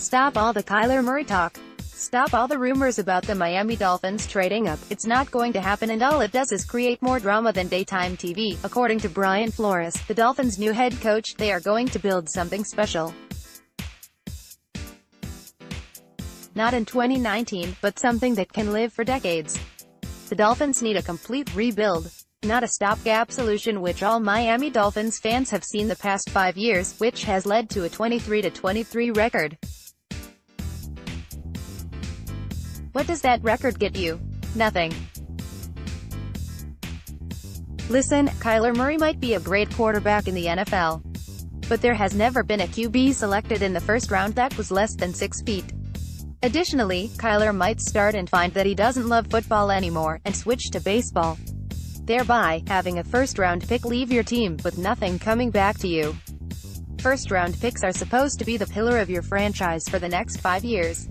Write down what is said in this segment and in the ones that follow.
Stop all the Kyler Murray talk. Stop all the rumors about the Miami Dolphins trading up. It's not going to happen, and all it does is create more drama than daytime TV. According to Brian Flores, the Dolphins' new head coach, they are going to build something special. Not in 2019, but something that can live for decades. The Dolphins need a complete rebuild, not a stopgap solution, which all Miami Dolphins fans have seen the past 5 years, which has led to a 23-23 record. What does that record get you? Nothing. Listen, Kyler Murray might be a great quarterback in the NFL, but there has never been a QB selected in the first round that was less than 6 feet. Additionally, Kyler might start and find that he doesn't love football anymore, and switch to baseball, thereby having a first-round pick leave your team, with nothing coming back to you. First-round picks are supposed to be the pillar of your franchise for the next 5 years.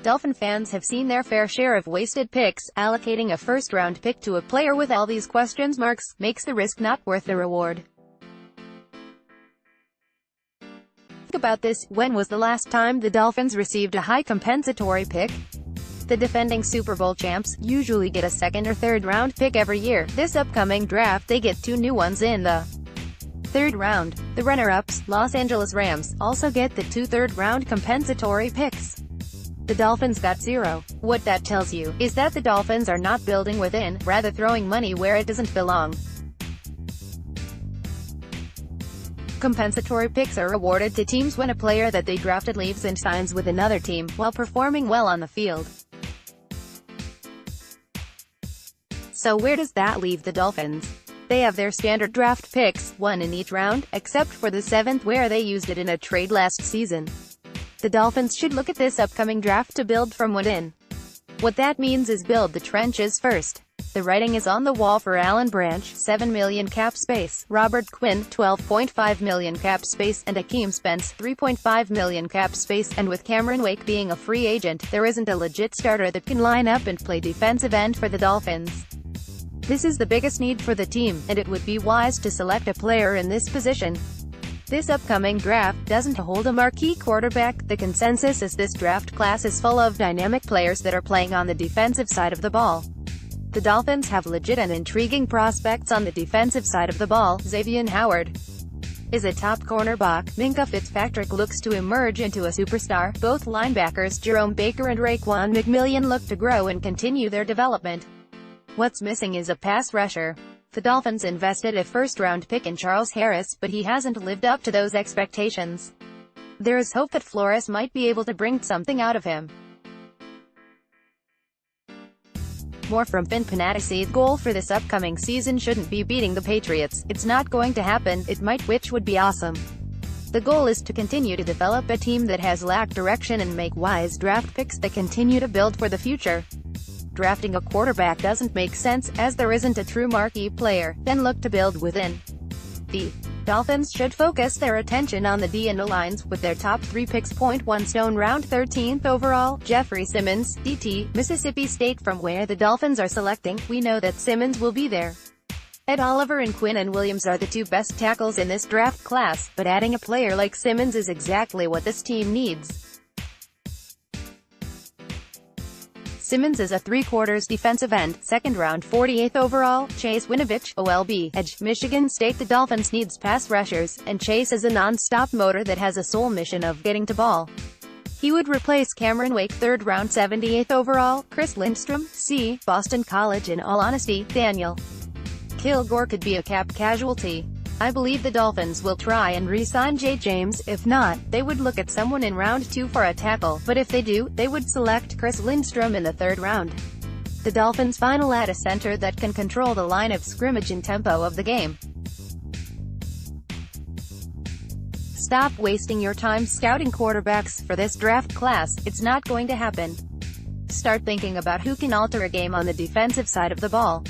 Dolphin fans have seen their fair share of wasted picks. Allocating a first-round pick to a player with all these question marks makes the risk not worth the reward. Think about this: when was the last time the Dolphins received a high compensatory pick? The defending Super Bowl champs usually get a second or third round pick every year. This upcoming draft, they get 2 new ones in the third round. The runner-ups, Los Angeles Rams, also get the 2 third-round compensatory picks. The Dolphins got 0. What that tells you is that the Dolphins are not building within, rather throwing money where it doesn't belong. Compensatory picks are awarded to teams when a player that they drafted leaves and signs with another team, while performing well on the field. So where does that leave the Dolphins? They have their standard draft picks, 1 in each round, except for the 7th where they used it in a trade last season. The Dolphins should look at this upcoming draft to build from within. What that means is build the trenches first. The writing is on the wall for Alan Branch, $7 million cap space, Robert Quinn, $12.5 million cap space, and Akeem Spence, $3.5 million cap space, and with Cameron Wake being a free agent, there isn't a legit starter that can line up and play defensive end for the Dolphins. This is the biggest need for the team, and it would be wise to select a player in this position. This upcoming draft doesn't hold a marquee quarterback. The consensus is this draft class is full of dynamic players that are playing on the defensive side of the ball. The Dolphins have legit and intriguing prospects on the defensive side of the ball. Xavier Howard is a top cornerback. Minkah Fitzpatrick looks to emerge into a superstar. Both linebackers, Jerome Baker and Raekwon McMillian, look to grow and continue their development. What's missing is a pass rusher. The Dolphins invested a first-round pick in Charles Harris, but he hasn't lived up to those expectations. There is hope that Flores might be able to bring something out of him. More from Finn Panatisi. The goal for this upcoming season shouldn't be beating the Patriots. It's not going to happen. It might, which would be awesome. The goal is to continue to develop a team that has lacked direction and make wise draft picks that continue to build for the future. Drafting a quarterback doesn't make sense, as there isn't a true marquee player. Then look to build within. The Dolphins should focus their attention on the D and O lines, with their top 3 picks. 1 stone round 13th overall, Jeffrey Simmons, DT, Mississippi State. From where the Dolphins are selecting, we know that Simmons will be there. Ed Oliver and Quinnen Williams are the 2 best tackles in this draft class, but adding a player like Simmons is exactly what this team needs. Simmons is a 3/4 defensive end, 2nd round 48th overall. Chase Winovich, OLB, edge, Michigan State. The Dolphins needs pass rushers, and Chase is a non-stop motor that has a sole mission of getting to ball. He would replace Cameron Wake, 3rd round 78th overall. Chris Lindstrom, C, Boston College. In all honesty, Daniel Kilgore could be a cap casualty. I believe the Dolphins will try and re-sign Jay James. If not, they would look at someone in round 2 for a tackle, but if they do, they would select Chris Lindstrom in the 3rd round. The Dolphins final add a center that can control the line of scrimmage and tempo of the game. Stop wasting your time scouting quarterbacks for this draft class. It's not going to happen. Start thinking about who can alter a game on the defensive side of the ball.